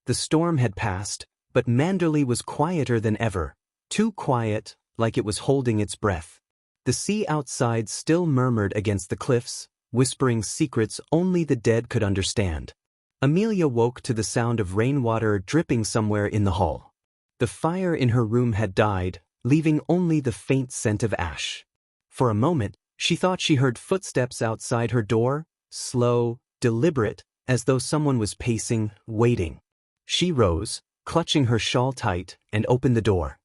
The storm had passed, but Manderley was quieter than ever, too quiet, like it was holding its breath. The sea outside still murmured against the cliffs, whispering secrets only the dead could understand. Amelia woke to the sound of rainwater dripping somewhere in the hall. The fire in her room had died, leaving only the faint scent of ash. For a moment, she thought she heard footsteps outside her door, slow, deliberate, as though someone was pacing, waiting. She rose, clutching her shawl tight, and opened the door.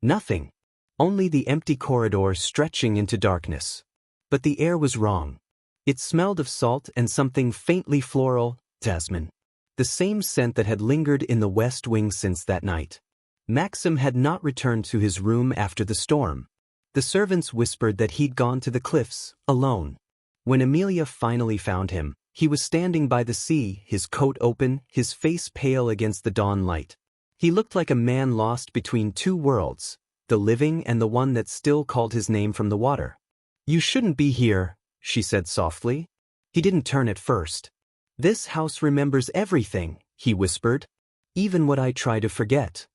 Nothing. Only the empty corridor stretching into darkness. But the air was wrong. It smelled of salt and something faintly floral, jasmine. The same scent that had lingered in the west wing since that night. Maxim had not returned to his room after the storm. The servants whispered that he'd gone to the cliffs, alone. When Amelia finally found him, he was standing by the sea, his coat open, his face pale against the dawn light. He looked like a man lost between two worlds, the living and the one that still called his name from the water. "You shouldn't be here," she said softly. He didn't turn at first. "This house remembers everything," he whispered. "Even what I try to forget."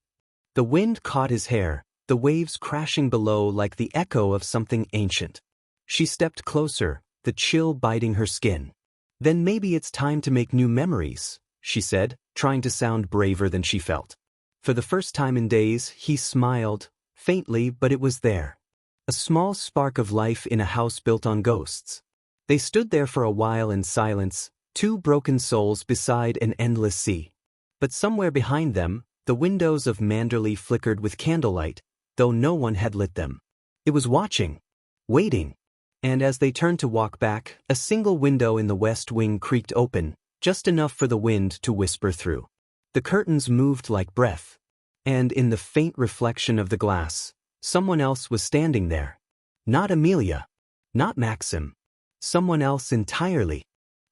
The wind caught his hair, the waves crashing below like the echo of something ancient. She stepped closer, the chill biting her skin. "Then maybe it's time to make new memories," she said, trying to sound braver than she felt. For the first time in days, he smiled, faintly, but it was there. A small spark of life in a house built on ghosts. They stood there for a while in silence, two broken souls beside an endless sea. But somewhere behind them, the windows of Manderley flickered with candlelight, though no one had lit them. It was watching, waiting. And as they turned to walk back, a single window in the west wing creaked open, just enough for the wind to whisper through. The curtains moved like breath. And in the faint reflection of the glass, someone else was standing there. Not Amelia. Not Maxim. Someone else entirely.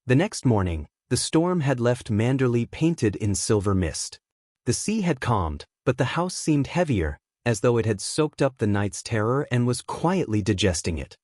The next morning, the storm had left Manderley painted in silver mist. The sea had calmed, but the house seemed heavier, as though it had soaked up the night's terror and was quietly digesting it.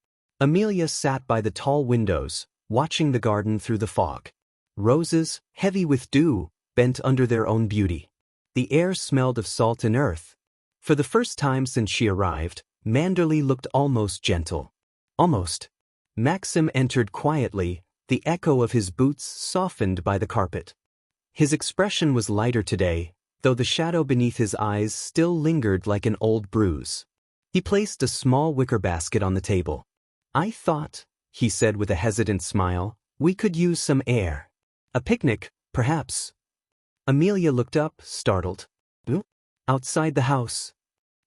Amelia sat by the tall windows, watching the garden through the fog. Roses, heavy with dew, bent under their own beauty. The air smelled of salt and earth. For the first time since she arrived, Manderley looked almost gentle. Almost. Maxim entered quietly, the echo of his boots softened by the carpet. His expression was lighter today, though the shadow beneath his eyes still lingered like an old bruise. He placed a small wicker basket on the table. "I thought," he said with a hesitant smile, "we could use some air. A picnic, perhaps." Amelia looked up, startled. "Outside the house."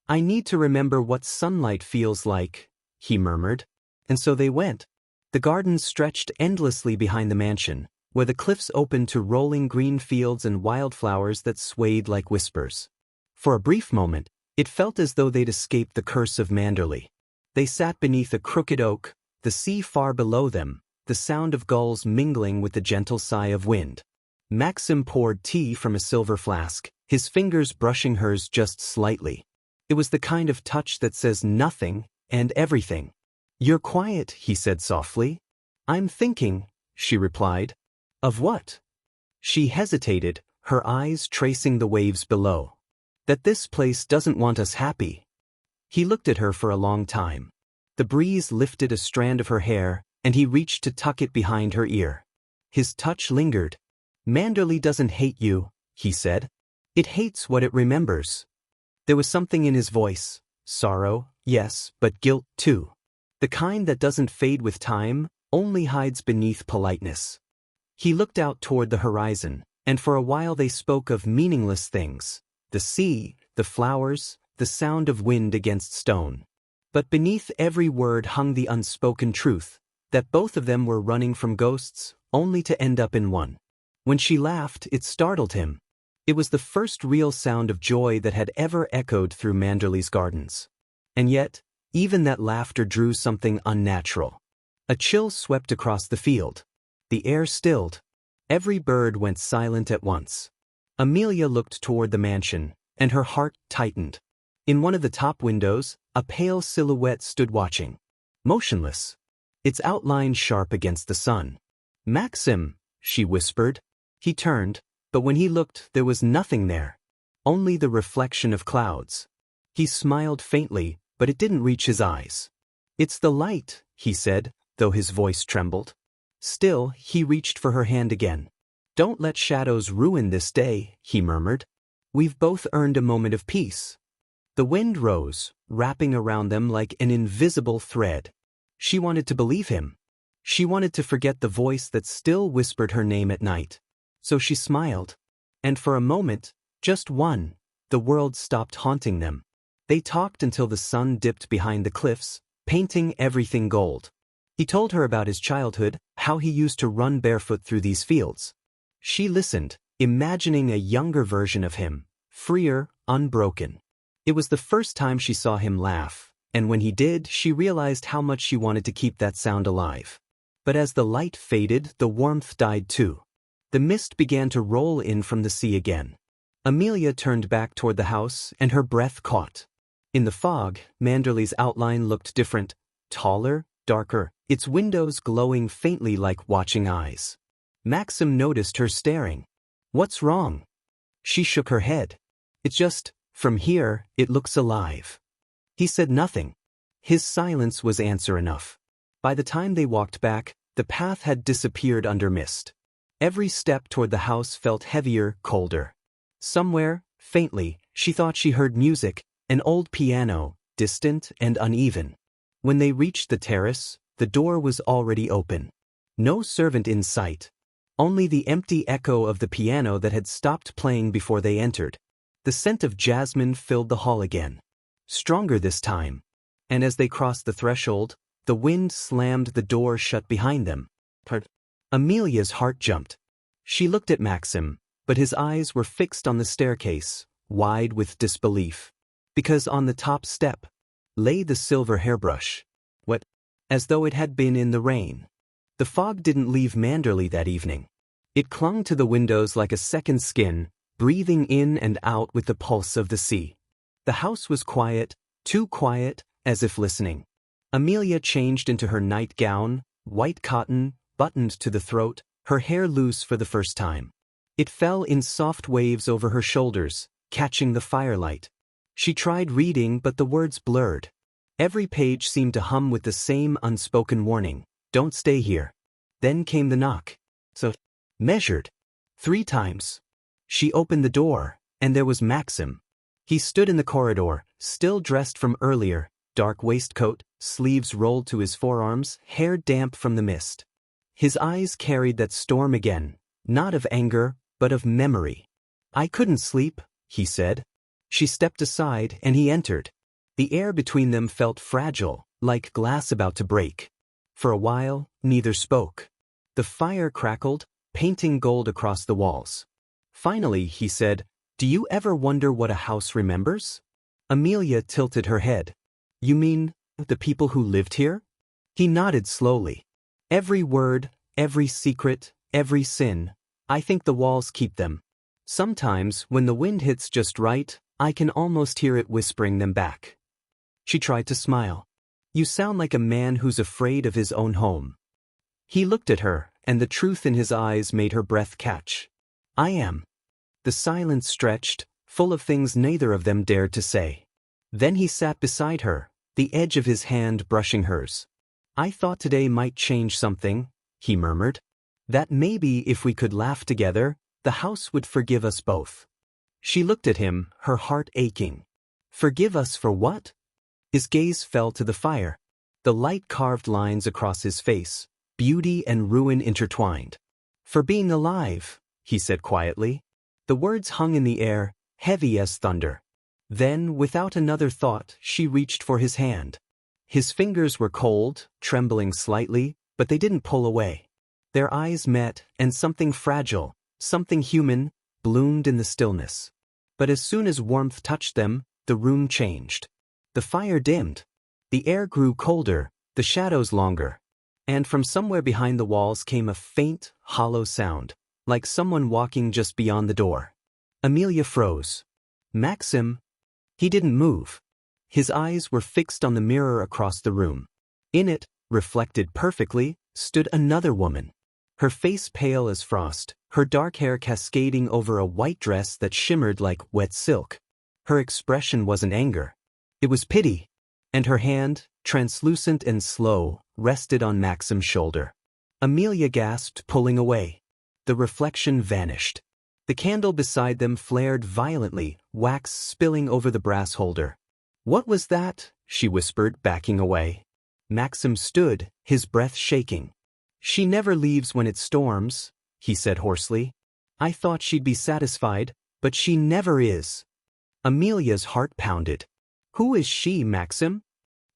"I need to remember what sunlight feels like," he murmured. And so they went. The garden stretched endlessly behind the mansion, where the cliffs opened to rolling green fields and wildflowers that swayed like whispers. For a brief moment, it felt as though they'd escaped the curse of Manderley. They sat beneath a crooked oak, the sea far below them, the sound of gulls mingling with the gentle sigh of wind. Maxim poured tea from a silver flask, his fingers brushing hers just slightly. It was the kind of touch that says nothing and everything. "You're quiet," he said softly. "I'm thinking," she replied. "Of what?" She hesitated, her eyes tracing the waves below. "That this place doesn't want us happy." He looked at her for a long time. The breeze lifted a strand of her hair, and he reached to tuck it behind her ear. His touch lingered. "Manderley doesn't hate you," he said. "It hates what it remembers." There was something in his voice. Sorrow, yes, but guilt too. The kind that doesn't fade with time, only hides beneath politeness. He looked out toward the horizon, and for a while they spoke of meaningless things. The sea, the flowers, the sound of wind against stone. But beneath every word hung the unspoken truth, that both of them were running from ghosts, only to end up in one. When she laughed, it startled him. It was the first real sound of joy that had ever echoed through Manderley's gardens. And yet, even that laughter drew something unnatural. A chill swept across the field. The air stilled. Every bird went silent at once. Amelia looked toward the mansion, and her heart tightened. In one of the top windows, a pale silhouette stood watching. Motionless. Its outline sharp against the sun. "Maxim," she whispered. He turned, But when he looked, there was nothing there. Only the reflection of clouds. He smiled faintly, but it didn't reach his eyes. "It's the light," he said, though his voice trembled. Still, he reached for her hand again. "Don't let shadows ruin this day," he murmured. "We've both earned a moment of peace." The wind rose, wrapping around them like an invisible thread. She wanted to believe him. She wanted to forget the voice that still whispered her name at night. So she smiled. And for a moment, just one, the world stopped haunting them. They talked until the sun dipped behind the cliffs, painting everything gold. He told her about his childhood, how he used to run barefoot through these fields. She listened, imagining a younger version of him, freer, unbroken. It was the first time she saw him laugh, and when he did, she realized how much she wanted to keep that sound alive. But as the light faded, the warmth died too. The mist began to roll in from the sea again. Amelia turned back toward the house, and her breath caught. In the fog, Manderley's outline looked different, taller, darker, its windows glowing faintly like watching eyes. Maxim noticed her staring. "What's wrong?" She shook her head. "It's just, from here, it looks alive." He said nothing. His silence was answer enough. By the time they walked back, the path had disappeared under mist. Every step toward the house felt heavier, colder. Somewhere, faintly, she thought she heard music, an old piano, distant and uneven. When they reached the terrace, the door was already open. No servant in sight. Only the empty echo of the piano that had stopped playing before they entered. The scent of jasmine filled the hall again. Stronger this time. And as they crossed the threshold, the wind slammed the door shut behind them. Amelia's heart jumped. She looked at Maxim, but his eyes were fixed on the staircase, wide with disbelief. Because on the top step lay the silver hairbrush. Wet, as though it had been in the rain. The fog didn't leave Manderley that evening. It clung to the windows like a second skin, breathing in and out with the pulse of the sea. The house was quiet, too quiet, as if listening. Amelia changed into her nightgown, white cotton, buttoned to the throat, her hair loose for the first time. It fell in soft waves over her shoulders, catching the firelight. She tried reading, but the words blurred. Every page seemed to hum with the same unspoken warning, "Don't stay here." Then came the knock. So, measured 3 times. She opened the door, and there was Maxim. He stood in the corridor, still dressed from earlier, dark waistcoat, sleeves rolled to his forearms, hair damp from the mist. His eyes carried that storm again, not of anger, but of memory. "I couldn't sleep," he said. She stepped aside, and he entered. The air between them felt fragile, like glass about to break. For a while, neither spoke. The fire crackled, painting gold across the walls. Finally, he said, "Do you ever wonder what a house remembers?" Amelia tilted her head. "You mean, the people who lived here?" He nodded slowly. "Every word, every secret, every sin. I think the walls keep them. Sometimes, when the wind hits just right, I can almost hear it whispering them back." She tried to smile. "You sound like a man who's afraid of his own home." He looked at her, and the truth in his eyes made her breath catch. "I am." The silence stretched, full of things neither of them dared to say. Then he sat beside her, the edge of his hand brushing hers. "I thought today might change something," he murmured. "That maybe if we could laugh together, the house would forgive us both." She looked at him, her heart aching. "Forgive us for what?" His gaze fell to the fire. The light carved lines across his face, beauty and ruin intertwined. "For being alive," he said quietly. The words hung in the air, heavy as thunder. Then, without another thought, she reached for his hand. His fingers were cold, trembling slightly, but they didn't pull away. Their eyes met, and something fragile, something human, bloomed in the stillness. But as soon as warmth touched them, the room changed. The fire dimmed. The air grew colder, the shadows longer. And from somewhere behind the walls came a faint, hollow sound, like someone walking just beyond the door. Amelia froze. "Maxim." He didn't move. His eyes were fixed on the mirror across the room. In it, reflected perfectly, stood another woman. Her face pale as frost, her dark hair cascading over a white dress that shimmered like wet silk. Her expression wasn't anger. It was pity. And her hand, translucent and slow, rested on Maxim's shoulder. Amelia gasped, pulling away. The reflection vanished. The candle beside them flared violently, wax spilling over the brass holder. "What was that?" she whispered, backing away. Maxim stood, his breath shaking. "She never leaves when it storms," he said hoarsely. "I thought she'd be satisfied, but she never is." Amelia's heart pounded. "Who is she, Maxim?"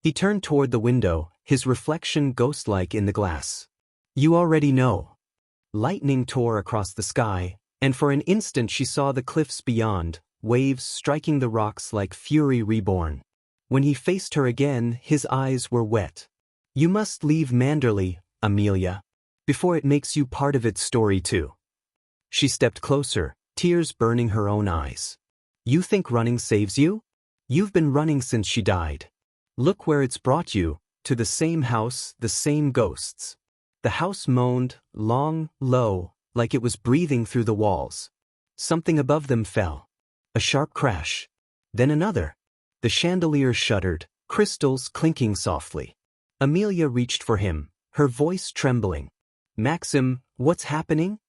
He turned toward the window, his reflection ghost-like in the glass. "You already know." Lightning tore across the sky, and for an instant she saw the cliffs beyond, waves striking the rocks like fury reborn. When he faced her again, his eyes were wet. "You must leave Manderley, Amelia, before it makes you part of its story too." She stepped closer, tears burning her own eyes. "You think running saves you? You've been running since she died. Look where it's brought you, to the same house, the same ghosts." The house moaned, long, low, like it was breathing through the walls. Something above them fell. A sharp crash. Then another. The chandelier shuddered, crystals clinking softly. Amelia reached for him, her voice trembling. "Maxim, what's happening?"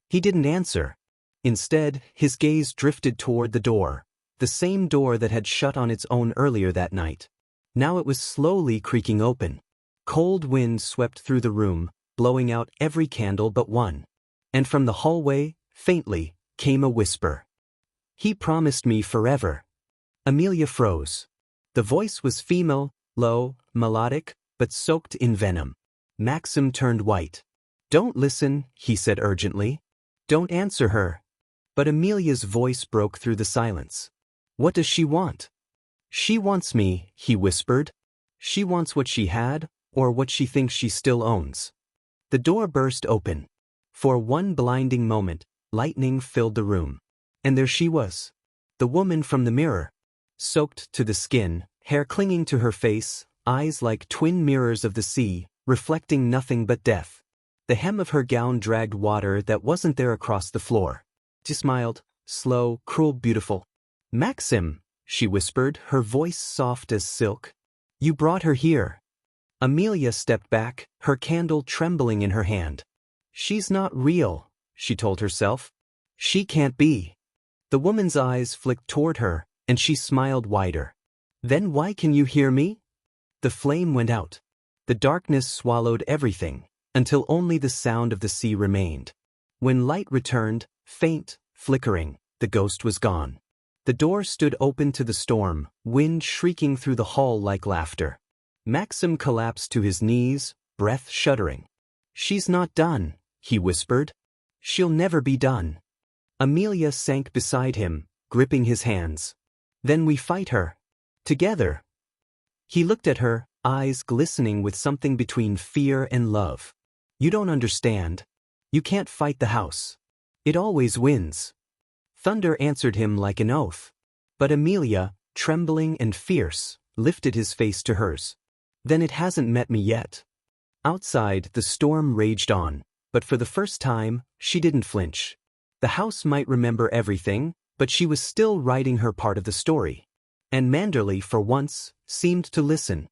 He didn't answer. Instead, his gaze drifted toward the door, the same door that had shut on its own earlier that night. Now it was slowly creaking open. Cold wind swept through the room, blowing out every candle but one. And from the hallway, faintly, came a whisper. "He promised me forever." Amelia froze. The voice was female, low, melodic, but soaked in venom. Maxim turned white. "Don't listen," he said urgently. "Don't answer her." But Amelia's voice broke through the silence. "What does she want?" "She wants me," he whispered. "She wants what she had, or what she thinks she still owns." The door burst open. For one blinding moment, lightning filled the room. And there she was. The woman from the mirror. Soaked to the skin, hair clinging to her face, eyes like twin mirrors of the sea, reflecting nothing but death. The hem of her gown dragged water that wasn't there across the floor. She smiled, slow, cruel, beautiful. "Maxim," she whispered, her voice soft as silk. "You brought her here." Amelia stepped back, her candle trembling in her hand. "She's not real," she told herself. "She can't be." The woman's eyes flicked toward her, and she smiled wider. "Then why can you hear me?" The flame went out. The darkness swallowed everything, until only the sound of the sea remained. When light returned, faint, flickering, the ghost was gone. The door stood open to the storm, wind shrieking through the hall like laughter. Maxim collapsed to his knees, breath shuddering. "She's not done," he whispered. "She'll never be done." Amelia sank beside him, gripping his hands. "Then we fight her. Together." He looked at her, eyes glistening with something between fear and love. "You don't understand. You can't fight the house. It always wins." Thunder answered him like an oath. But Amelia, trembling and fierce, lifted his face to hers. "Then it hasn't met me yet." Outside, the storm raged on, but for the first time, she didn't flinch. The house might remember everything, but she was still writing her part of the story. And Manderley, for once, seemed to listen.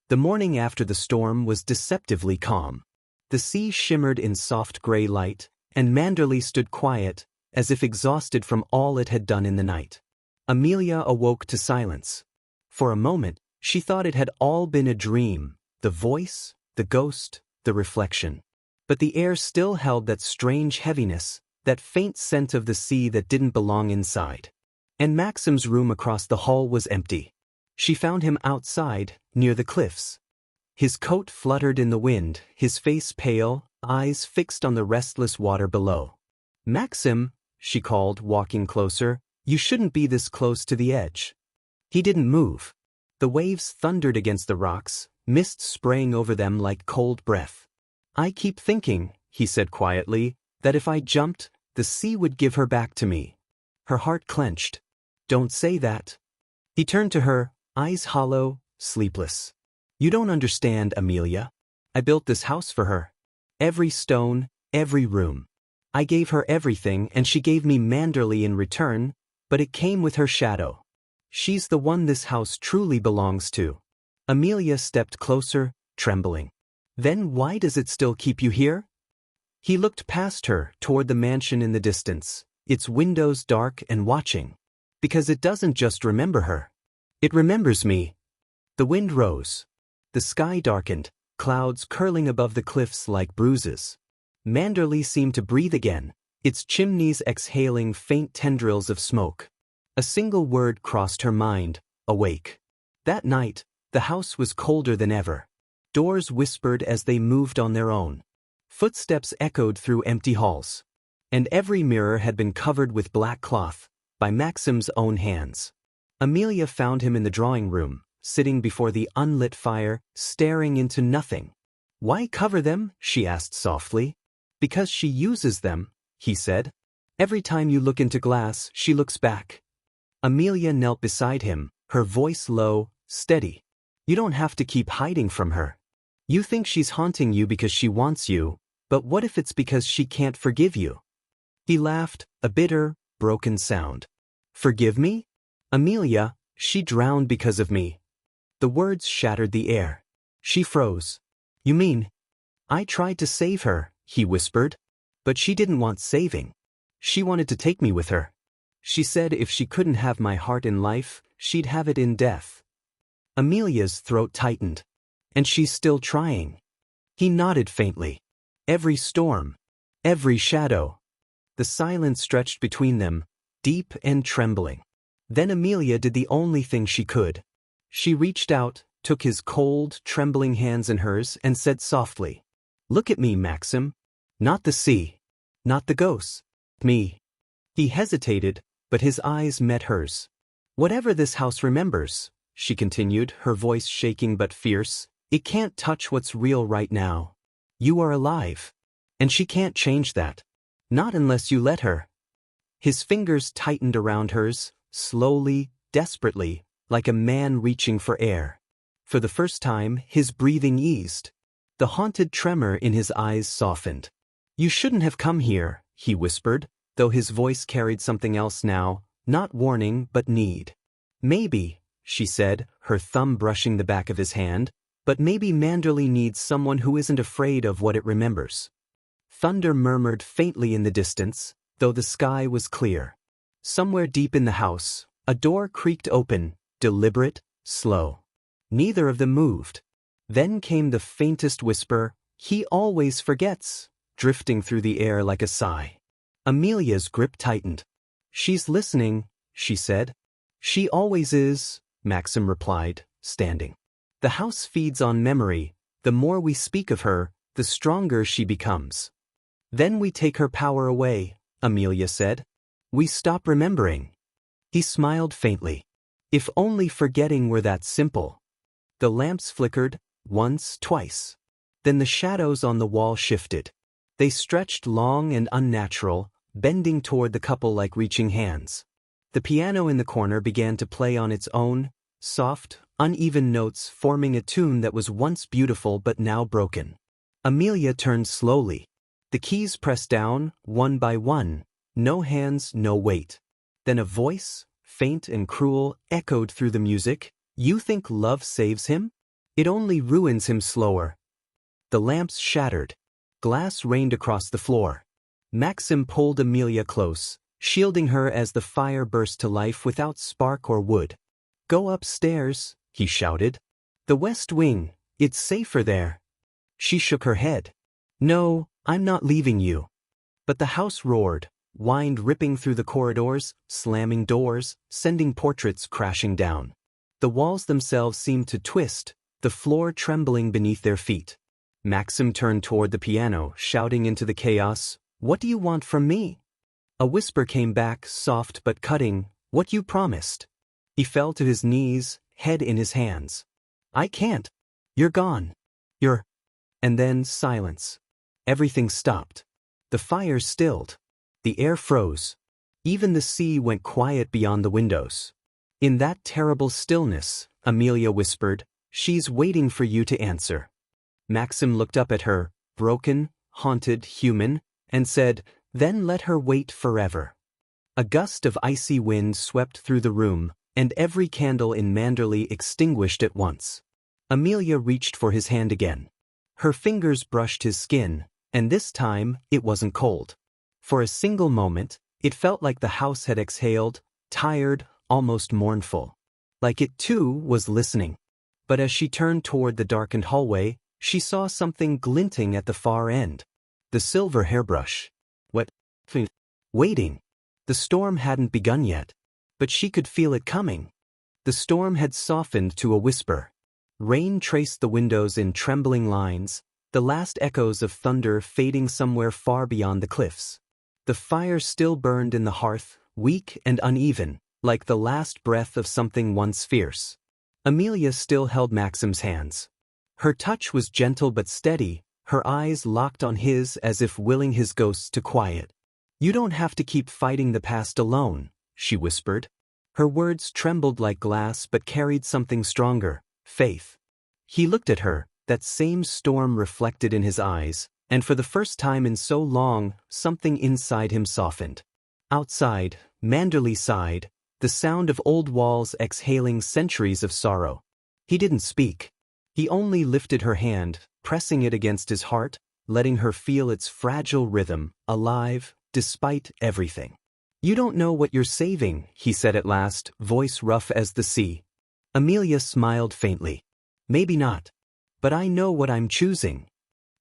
The morning after the storm was deceptively calm. The sea shimmered in soft gray light, and Manderley stood quiet, as if exhausted from all it had done in the night. Amelia awoke to silence. For a moment, she thought it had all been a dream, the voice, the ghost, the reflection. But the air still held that strange heaviness, that faint scent of the sea that didn't belong inside. And Maxim's room across the hall was empty. She found him outside, near the cliffs. His coat fluttered in the wind, his face pale, eyes fixed on the restless water below. "Maxim," she called, walking closer, "you shouldn't be this close to the edge." He didn't move. The waves thundered against the rocks, mist spraying over them like cold breath. "I keep thinking," he said quietly, "that if I jumped, the sea would give her back to me." Her heart clenched. "Don't say that." He turned to her, eyes hollow, sleepless. "You don't understand, Amelia. I built this house for her. Every stone, every room. I gave her everything and she gave me Manderley in return, but it came with her shadow. She's the one this house truly belongs to." Amelia stepped closer, trembling. "Then why does it still keep you here?" He looked past her, toward the mansion in the distance, its windows dark and watching. "Because it doesn't just remember her. It remembers me." The wind rose. The sky darkened, clouds curling above the cliffs like bruises. Manderley seemed to breathe again, its chimneys exhaling faint tendrils of smoke. A single word crossed her mind: awake. That night, the house was colder than ever. Doors whispered as they moved on their own. Footsteps echoed through empty halls. And every mirror had been covered with black cloth, by Maxim's own hands. Amelia found him in the drawing room, sitting before the unlit fire, staring into nothing. "Why cover them?" she asked softly. "Because she uses them," he said. "Every time you look into glass, she looks back." Amelia knelt beside him, her voice low, steady. "You don't have to keep hiding from her. You think she's haunting you because she wants you, but what if it's because she can't forgive you?" He laughed, a bitter, broken sound. "Forgive me? Amelia, she drowned because of me." The words shattered the air. She froze. "You mean?" "I tried to save her," he whispered. "But she didn't want saving. She wanted to take me with her. She said if she couldn't have my heart in life, she'd have it in death." Amelia's throat tightened. "And she's still trying." He nodded faintly. "Every storm. Every shadow." The silence stretched between them, deep and trembling. Then Amelia did the only thing she could. She reached out, took his cold, trembling hands in hers, and said softly, "Look at me, Maxim. Not the sea. Not the ghosts. Me." He hesitated, but his eyes met hers. "Whatever this house remembers," she continued, her voice shaking but fierce, "it can't touch what's real right now. You are alive. And she can't change that. Not unless you let her." His fingers tightened around hers, slowly, desperately, like a man reaching for air. For the first time, his breathing eased. The haunted tremor in his eyes softened. "You shouldn't have come here," he whispered, though his voice carried something else now, not warning but need. "Maybe," she said, her thumb brushing the back of his hand, "but maybe Manderley needs someone who isn't afraid of what it remembers." Thunder murmured faintly in the distance, though the sky was clear. Somewhere deep in the house, a door creaked open, deliberate, slow. Neither of them moved. Then came the faintest whisper, "He always forgets," drifting through the air like a sigh. Amelia's grip tightened. "She's listening," she said. "She always is," Maxim replied, standing. "The house feeds on memory. The more we speak of her, the stronger she becomes." "Then we take her power away," Amelia said. "We stop remembering." He smiled faintly. If only forgetting were that simple. The lamps flickered, once, twice. Then the shadows on the wall shifted. They stretched long and unnatural, bending toward the couple like reaching hands. The piano in the corner began to play on its own, soft, uneven notes forming a tune that was once beautiful but now broken. Amelia turned slowly. The keys pressed down, one by one, no hands, no weight. Then a voice, faint and cruel, echoed through the music. "You think love saves him? It only ruins him slower." The lamps shattered. Glass rained across the floor. Maxim pulled Amelia close, shielding her as the fire burst to life without spark or wood. "Go upstairs," he shouted. "The West Wing, it's safer there." She shook her head. "No, I'm not leaving you." But the house roared, wind ripping through the corridors, slamming doors, sending portraits crashing down. The walls themselves seemed to twist, the floor trembling beneath their feet. Maxim turned toward the piano, shouting into the chaos, "What do you want from me?" A whisper came back, soft but cutting, "What you promised." He fell to his knees, head in his hands. "I can't. You're gone. You're—" And then silence. Everything stopped. The fire stilled. The air froze. Even the sea went quiet beyond the windows. In that terrible stillness, Amelia whispered, "She's waiting for you to answer." Maxim looked up at her, broken, haunted, human, and said, Then let her wait forever. A gust of icy wind swept through the room, and every candle in Manderley extinguished at once. Amelia reached for his hand again. Her fingers brushed his skin, and this time it wasn't cold. For a single moment, it felt like the house had exhaled, tired, almost mournful. Like it too was listening. But as she turned toward the darkened hallway, she saw something glinting at the far end. The silver hairbrush. What? Waiting. The storm hadn't begun yet. But she could feel it coming. The storm had softened to a whisper. Rain traced the windows in trembling lines, the last echoes of thunder fading somewhere far beyond the cliffs. The fire still burned in the hearth, weak and uneven, like the last breath of something once fierce. Amelia still held Maxim's hands. Her touch was gentle but steady, her eyes locked on his as if willing his ghosts to quiet. "You don't have to keep fighting the past alone," she whispered. Her words trembled like glass but carried something stronger, faith. He looked at her, that same storm reflected in his eyes, and for the first time in so long, something inside him softened. Outside, Manderley sighed, the sound of old walls exhaling centuries of sorrow. He didn't speak. He only lifted her hand, pressing it against his heart, letting her feel its fragile rhythm, alive, despite everything. "You don't know what you're saving," he said at last, voice rough as the sea. Amelia smiled faintly. "Maybe not. But I know what I'm choosing."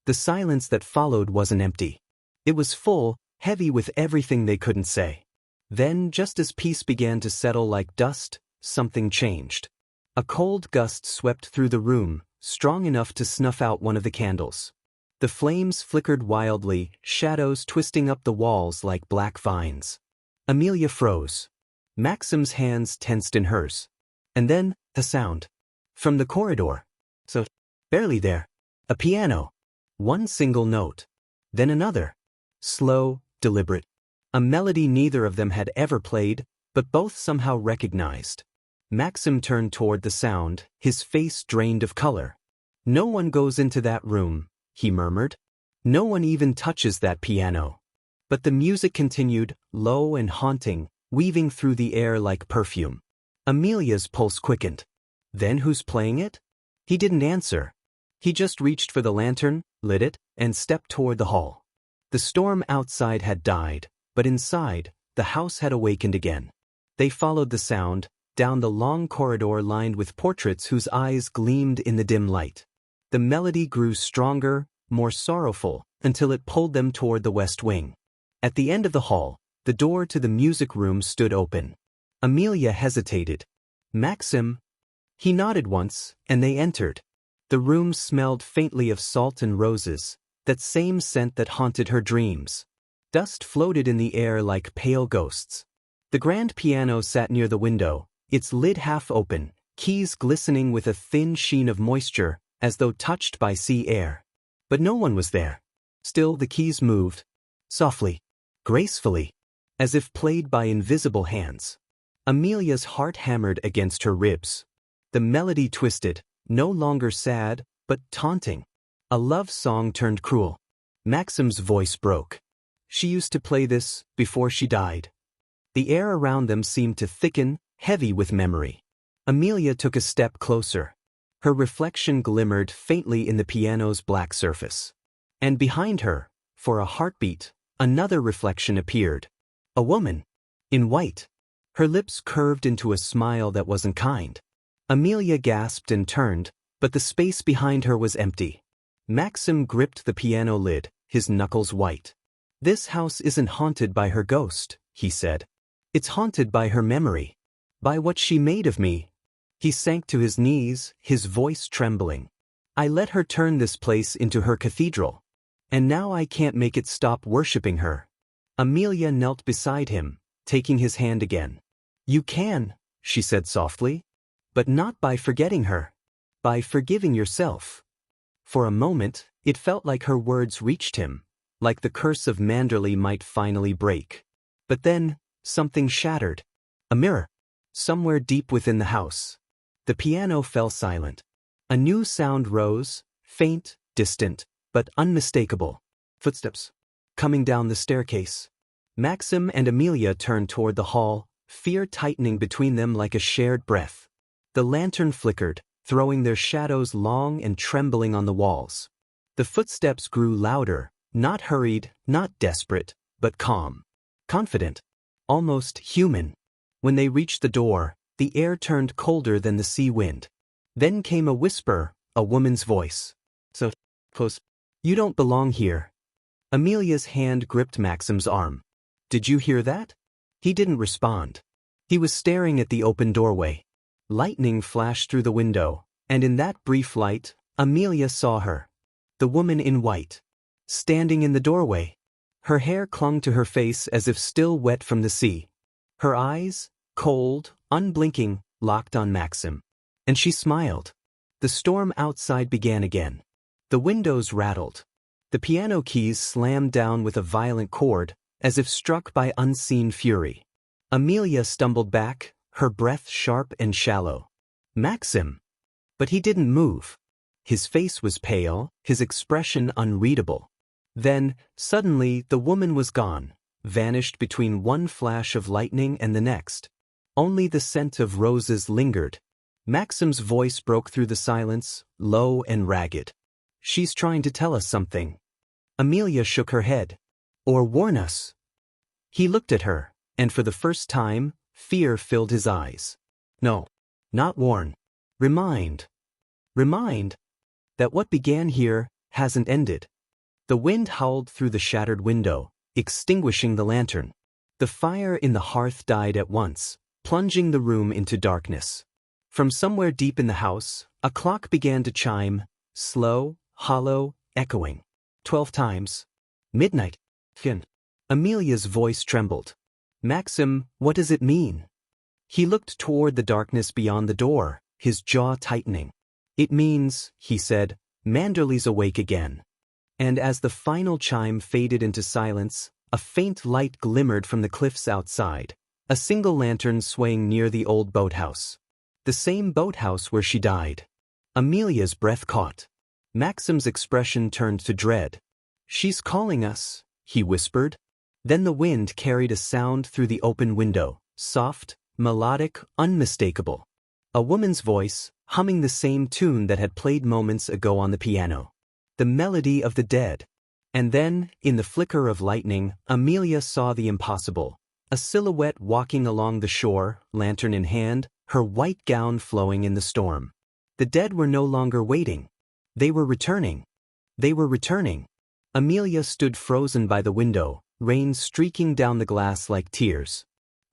The silence that followed wasn't empty. It was full, heavy with everything they couldn't say. Then, just as peace began to settle like dust, something changed. A cold gust swept through the room, strong enough to snuff out one of the candles. The flames flickered wildly, shadows twisting up the walls like black vines. Amelia froze. Maxim's hands tensed in hers. And then, a sound. From the corridor. So, barely there. A piano. One single note. Then another. Slow, deliberate. A melody neither of them had ever played, but both somehow recognized. Maxim turned toward the sound, his face drained of color. "No one goes into that room," he murmured. "No one even touches that piano." But the music continued, low and haunting, weaving through the air like perfume. Amelia's pulse quickened. "Then who's playing it?" He didn't answer. He just reached for the lantern, lit it, and stepped toward the hall. The storm outside had died, but inside, the house had awakened again. They followed the sound, down the long corridor lined with portraits whose eyes gleamed in the dim light. The melody grew stronger, more sorrowful, until it pulled them toward the west wing. At the end of the hall, the door to the music room stood open. Amelia hesitated. "Maxim?" He nodded once, and they entered. The room smelled faintly of salt and roses, that same scent that haunted her dreams. Dust floated in the air like pale ghosts. The grand piano sat near the window, its lid half open, keys glistening with a thin sheen of moisture, as though touched by sea air. But no one was there. Still the keys moved. Softly. Gracefully. As if played by invisible hands. Amelia's heart hammered against her ribs. The melody twisted, no longer sad, but taunting. A love song turned cruel. Maxim's voice broke. "She used to play this before she died." The air around them seemed to thicken, heavy with memory. Amelia took a step closer. Her reflection glimmered faintly in the piano's black surface. And behind her, for a heartbeat, another reflection appeared. A woman. In white. Her lips curved into a smile that wasn't kind. Amelia gasped and turned, but the space behind her was empty. Maxim gripped the piano lid, his knuckles white. "This house isn't haunted by her ghost," he said. "It's haunted by her memory. By what she made of me." He sank to his knees, his voice trembling. "I let her turn this place into her cathedral. And now I can't make it stop worshipping her." Amelia knelt beside him, taking his hand again. "You can," she said softly. "But not by forgetting her. By forgiving yourself." For a moment, it felt like her words reached him, like the curse of Manderley might finally break. But then, something shattered. A mirror. Somewhere deep within the house. The piano fell silent. A new sound rose, faint, distant, but unmistakable. Footsteps. coming down the staircase. Maxim and Amelia turned toward the hall, fear tightening between them like a shared breath. The lantern flickered, throwing their shadows long and trembling on the walls. The footsteps grew louder, not hurried, not desperate, but calm. Confident. Almost human. When they reached the door, the air turned colder than the sea wind. Then came a whisper, a woman's voice. So close. You don't belong here. Amelia's hand gripped Maxim's arm. Did you hear that? He didn't respond. He was staring at the open doorway. Lightning flashed through the window, and in that brief light, Amelia saw her. The woman in white. Standing in the doorway. Her hair clung to her face as if still wet from the sea. Her eyes, cold, unblinking, locked on Maxim. And she smiled. The storm outside began again. The windows rattled. The piano keys slammed down with a violent chord, as if struck by unseen fury. Amelia stumbled back, her breath sharp and shallow. Maxim. But he didn't move. His face was pale, his expression unreadable. Then, suddenly, the woman was gone, vanished between one flash of lightning and the next. Only the scent of roses lingered. Maxim's voice broke through the silence, low and ragged. She's trying to tell us something. Amelia shook her head. Or warn us. He looked at her, and for the first time, fear filled his eyes. No, not warn. Remind. Remind that what began here hasn't ended. The wind howled through the shattered window, extinguishing the lantern. The fire in the hearth died at once, plunging the room into darkness. From somewhere deep in the house, a clock began to chime, slow, hollow, echoing. 12 times. Midnight. Fin. Amelia's voice trembled. Maxim, what does it mean? He looked toward the darkness beyond the door, his jaw tightening. It means, he said, Manderley's awake again. And as the final chime faded into silence, a faint light glimmered from the cliffs outside, a single lantern swaying near the old boathouse. The same boathouse where she died. Amelia's breath caught. Maxim's expression turned to dread. She's calling us, he whispered. Then the wind carried a sound through the open window, soft, melodic, unmistakable. A woman's voice, humming the same tune that had played moments ago on the piano. The melody of the dead. And then, in the flicker of lightning, Amelia saw the impossible. A silhouette walking along the shore, lantern in hand, her white gown flowing in the storm. The dead were no longer waiting. They were returning. They were returning. Amelia stood frozen by the window, rain streaking down the glass like tears.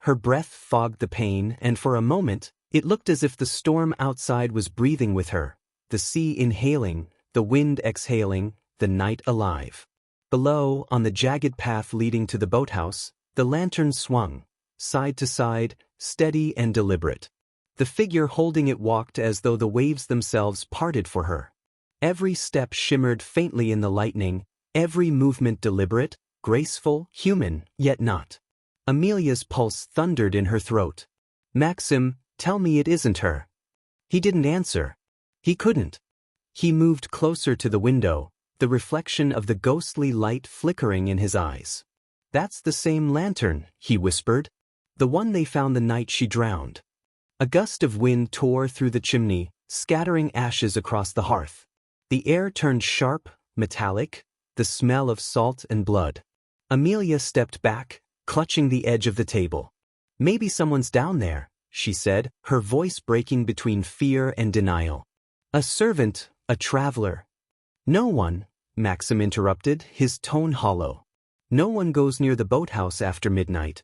Her breath fogged the pain, and for a moment, it looked as if the storm outside was breathing with her, the sea inhaling, the wind exhaling, the night alive. Below, on the jagged path leading to the boathouse, the lantern swung, side to side, steady and deliberate. The figure holding it walked as though the waves themselves parted for her. Every step shimmered faintly in the lightning, every movement deliberate, graceful, human, yet not. Amelia's pulse thundered in her throat. Maxim, tell me it isn't her. He didn't answer. He couldn't. He moved closer to the window, the reflection of the ghostly light flickering in his eyes. That's the same lantern, he whispered. The one they found the night she drowned. A gust of wind tore through the chimney, scattering ashes across the hearth. The air turned sharp, metallic, the smell of salt and blood. Amelia stepped back, clutching the edge of the table. Maybe someone's down there, she said, her voice breaking between fear and denial. A servant, a traveler. No one, Maxim interrupted, his tone hollow. No one goes near the boathouse after midnight.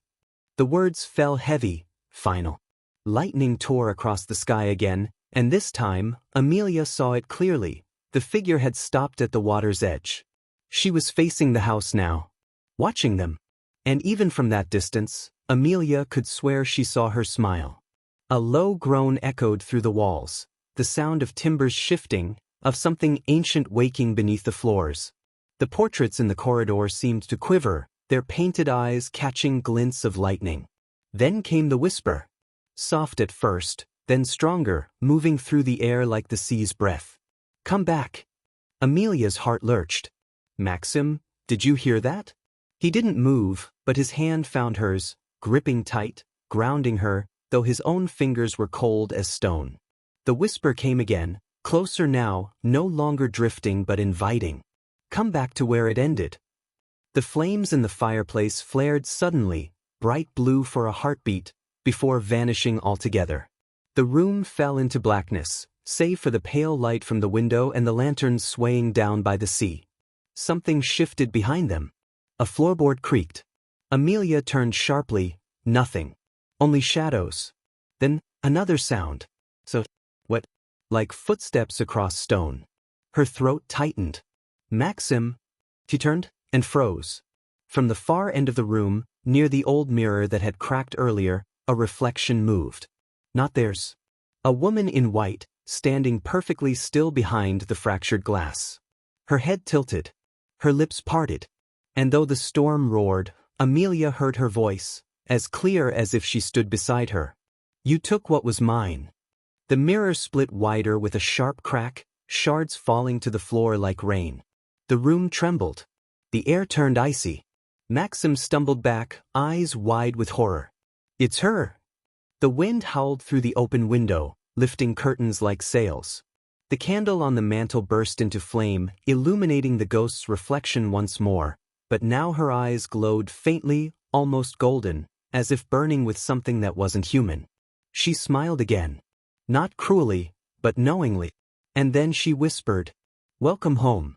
The words fell heavy, final. Lightning tore across the sky again, and this time, Amelia saw it clearly. The figure had stopped at the water's edge. She was facing the house now, watching them. And even from that distance, Amelia could swear she saw her smile. A low groan echoed through the walls, the sound of timbers shifting, of something ancient waking beneath the floors. The portraits in the corridor seemed to quiver, their painted eyes catching glints of lightning. Then came the whisper. Soft at first, then stronger, moving through the air like the sea's breath. Come back. Amelia's heart lurched. Maxim, did you hear that? He didn't move, but his hand found hers, gripping tight, grounding her, though his own fingers were cold as stone. The whisper came again, closer now, no longer drifting but inviting. Come back to where it ended. The flames in the fireplace flared suddenly, bright blue for a heartbeat, before vanishing altogether. The room fell into blackness, save for the pale light from the window and the lanterns swaying down by the sea. Something shifted behind them. A floorboard creaked. Amelia turned sharply. Nothing. Only shadows. Then, another sound. What? Like footsteps across stone. Her throat tightened. Maxim. She turned and froze. From the far end of the room, near the old mirror that had cracked earlier, a reflection moved. Not theirs. A woman in white, standing perfectly still behind the fractured glass. Her head tilted. Her lips parted. And though the storm roared, Amelia heard her voice, as clear as if she stood beside her. You took what was mine. The mirror split wider with a sharp crack, shards falling to the floor like rain. The room trembled. The air turned icy. Maxim stumbled back, eyes wide with horror. It's her! The wind howled through the open window, lifting curtains like sails. The candle on the mantel burst into flame, illuminating the ghost's reflection once more, but now her eyes glowed faintly, almost golden, as if burning with something that wasn't human. She smiled again. Not cruelly, but knowingly. And then she whispered, "Welcome home."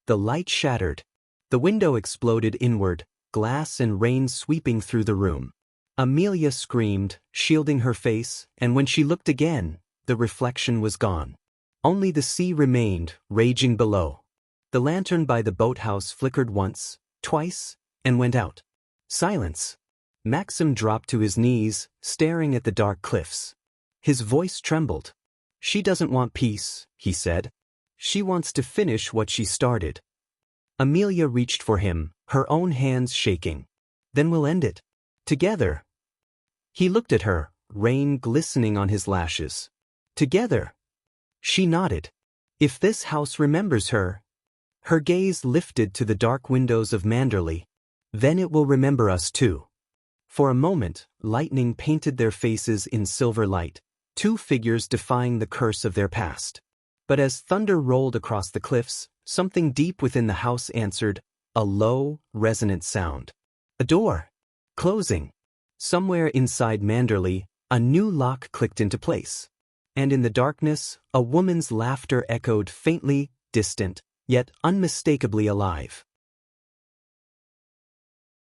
The light shattered. The window exploded inward, glass and rain sweeping through the room. Amelia screamed, shielding her face, and when she looked again, the reflection was gone. Only the sea remained, raging below. The lantern by the boathouse flickered once, twice, and went out. Silence. Maxim dropped to his knees, staring at the dark cliffs. His voice trembled. She doesn't want peace, he said. She wants to finish what she started. Amelia reached for him, her own hands shaking. Then we'll end it. Together. He looked at her, rain glistening on his lashes. Together. She nodded. If this house remembers her. Her gaze lifted to the dark windows of Manderley. Then it will remember us too. For a moment, lightning painted their faces in silver light, two figures defying the curse of their past. But as thunder rolled across the cliffs, something deep within the house answered, a low, resonant sound. A door. Closing. Somewhere inside Manderley, a new lock clicked into place. And in the darkness, a woman's laughter echoed faintly, distant, yet unmistakably alive.